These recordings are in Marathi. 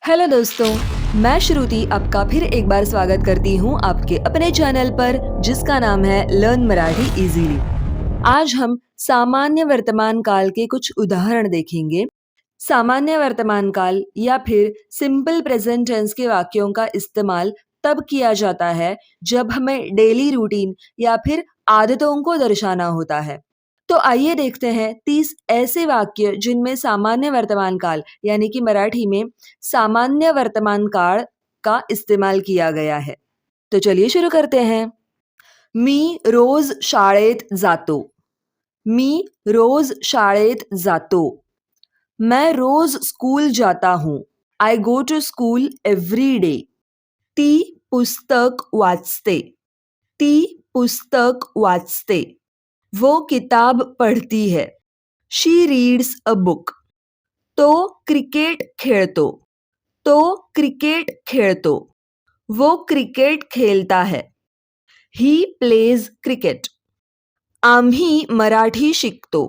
हेलो दोस्तों, मैं श्रुति आपका फिर एक बार स्वागत करती हूँ आपके अपने चैनल पर जिसका नाम है लर्न मराठी इजीली। आज हम सामान्य वर्तमान काल के कुछ उदाहरण देखेंगे। सामान्य वर्तमान काल या फिर सिंपल प्रेजेंट टेंस के वाक्यों का इस्तेमाल तब किया जाता है जब हमें डेली रूटीन या फिर आदतों को दर्शाना होता है। तो आइए देखते हैं 30 ऐसे वाक्य जिनमें सामान्य वर्तमान काल यानी कि मराठी में सामान्य वर्तमान काळ का इस्तेमाल किया गया है। तो चलिए शुरू करते हैं। मी रोज शाळेत जातो. मी रोज शाळेत जातो. मैं रोज स्कूल जाता हूँ. I go to school every day. ती पुस्तक वाचते. ती पुस्तक वाचते. वो किताब पढ़ती है. शी रीड्स अ बुक. तो क्रिकेट खेळतो. तो क्रिकेट खेळतो. वो क्रिकेट खेळता है. He plays cricket. आम्ही मराठी शिकतो.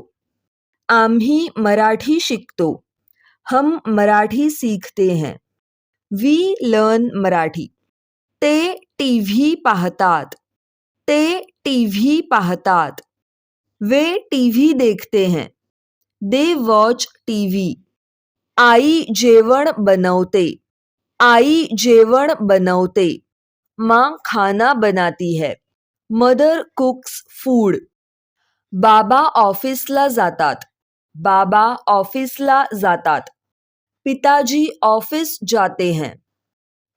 आम्ही मराठी शिकतो. हम मराठी सीखते हैं. We learn Marathi. ते टीव्ही पाहतात. ते टीव्ही पाहतात. वे टीव्ही देखते हैं. They watch TV. आई जेवण बनवते. आई जेवण बनवते. माँ खाना बनाती है. Mother cooks food. बाबा ऑफिसला जातात. बाबा ऑफिसला जातात. पिताजी ऑफिस जाते हैं.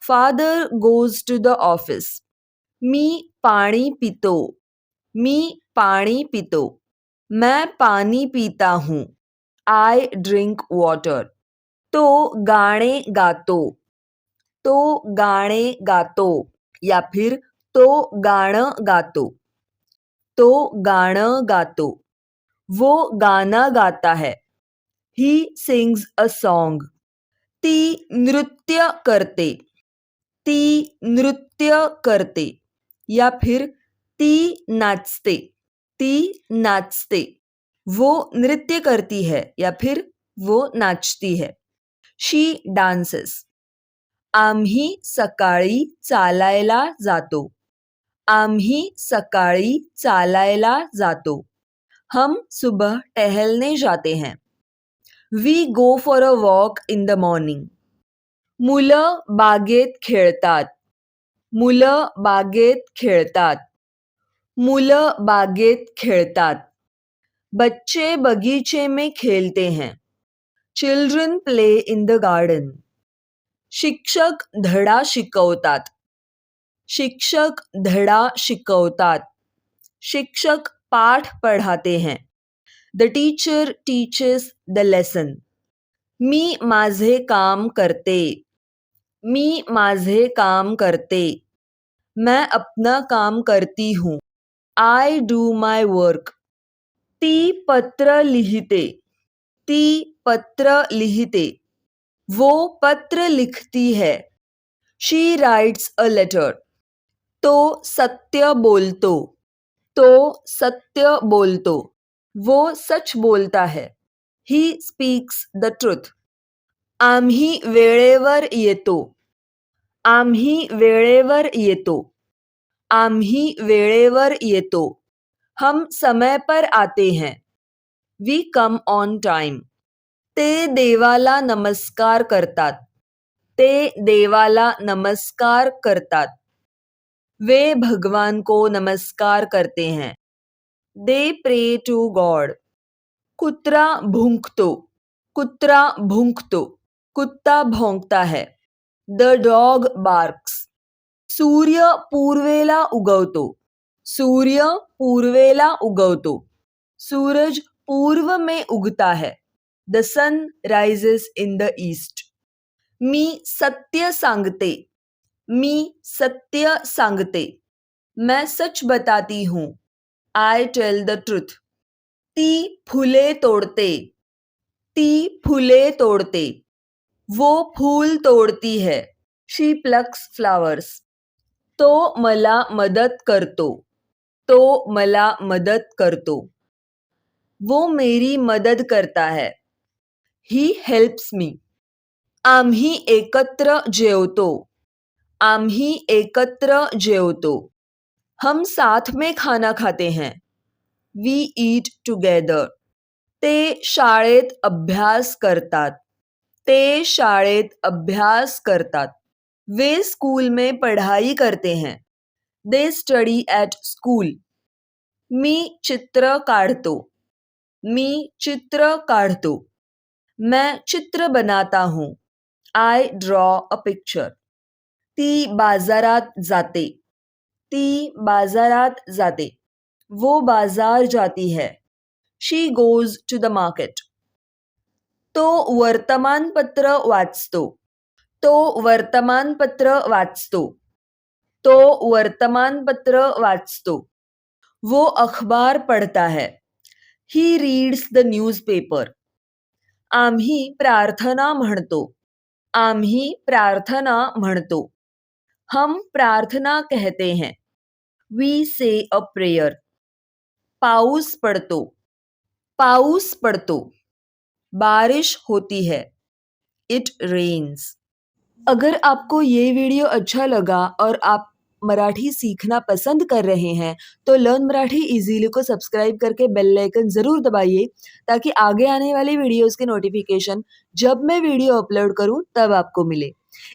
Father goes to the office. मी पानी पीतो. मी पानी पीतो. मैं पानी पीता हूँ. I drink water. तो गाणे गातो. तो गाणे गातो या फिर तो गाणं गातो. तो गाणं गातो. वो गाना गाता है. He sings a song. ती नृत्य करते. ती नृत्य करते या फिर ती नाचते. ती नाचते. वो नृत्य करती है या फिर वो नाचती है. शी डान्सेस. आम्ही सकाळी चालायला जातो. आम्ही सकाळी चालायला जातो. हम सुबह टहलने जाते हैं. We go for a walk in the morning. मुलं बागेत खेळतात. मुलं बागेत खेळतात. मुलं बागेत खेळतात. बच्चे बगीचे में खेलते हैं. Children play in the garden. शिक्षक धडा शिकवतात. शिक्षक धडा शिकवतात. शिक्षक पाठ पढ़ाते हैं. The teacher teaches the lesson. मी माझे काम करते. मी माझे काम करते. मैं अपना काम करती हूँ. I do my work. ती पत्र लिहिते. ती पत्र लिहिते. वो पत्र लिखती है. She writes a letter. तो सत्य बोलतो. तो सत्य बोलतो. वो सच बोलता है. He speaks the truth. आम्ही वेळेवर येतो. आम्ही वेळेवर येतो. आम्ही वेळेवर येतो. हम समय पर आते हैं. We come on time. ते देवाला नमस्कार करतात. ते देवाला नमस्कार करतात. वे भगवान को नमस्कार करते हैं. दे प्रे टू गॉड. कुत्रा भुंकतो. कुत्रा भुंकतो. कुत्ता भौंकता है. The dog barks. सूर्य पूर्वेला उगवतो. सूर्य पूर्वेला उगवतो. सूरज पूर्व में उगता है. The sun rises in the east. मी सत्य सांगते. मी सत्य सांगते. मैं सच बताती हूँ. I tell the truth. ती फुले तोड़ते. ती फुले तोड़ते. वो फूल तोड़ती है. शी प्लक्स फ्लावर्स. तो मला मदत करतो. तो मला मदत करतो. वो मेरी मदद करता है. He helps me. आम्ही एकत्र जेवतो. आम्ही एकत्र जेवतो. हम साथ में खाना खाते हैं. We eat together. ते शाळेत अभ्यास करतात. ते शाळेत अभ्यास करतात. वे स्कूल में पढ़ाई करते हैं. They study at school. मी चित्र काढतो. मी चित्र काढतो. मैं चित्र बनाता हूँ. I draw a picture. ती बाजारात जाते. ती बाजारात जाते. वो बाजार जाती है. She goes to the market. तो वर्तमानपत्र वाचतो. तो वर्तमानपत्र वाचतो. तो वर्तमानपत्र वाचतो. वो अखबार पढ़ता है. He reads the newspaper. आम्ही प्रार्थना म्हणतो. आम्ही प्रार्थना म्हणतो. हम प्रार्थना कहते हैं. We say a prayer. पाऊस पड़तो. पाऊस पड़तो. बारिश होती है. It rains. अगर आपको ये वीडियो अच्छा लगा और आप मराठी सीखना पसंद कर रहे हैं तो लर्न मराठी इजीली को सब्सक्राइब करके बेल आइकन ज़रूर दबाइए ताकि आगे आने वाली वीडियोस के नोटिफिकेशन जब मैं वीडियो अपलोड करूं तब आपको मिले।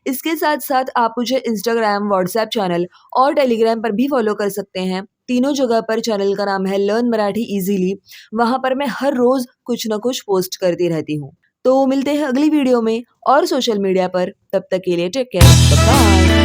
इसके साथ साथ आप मुझे इंस्टाग्राम, व्हाट्सएप चैनल और टेलीग्राम पर भी फॉलो कर सकते हैं। तीनों जगह पर चैनल का नाम है लर्न मराठी इजीली। वहाँ पर मैं हर रोज़ कुछ ना कुछ पोस्ट करती रहती हूँ। तो मिलते हैं अगली वीडियो में और सोशल मीडिया पर। तब तक के लिए टेक केयर, बाय।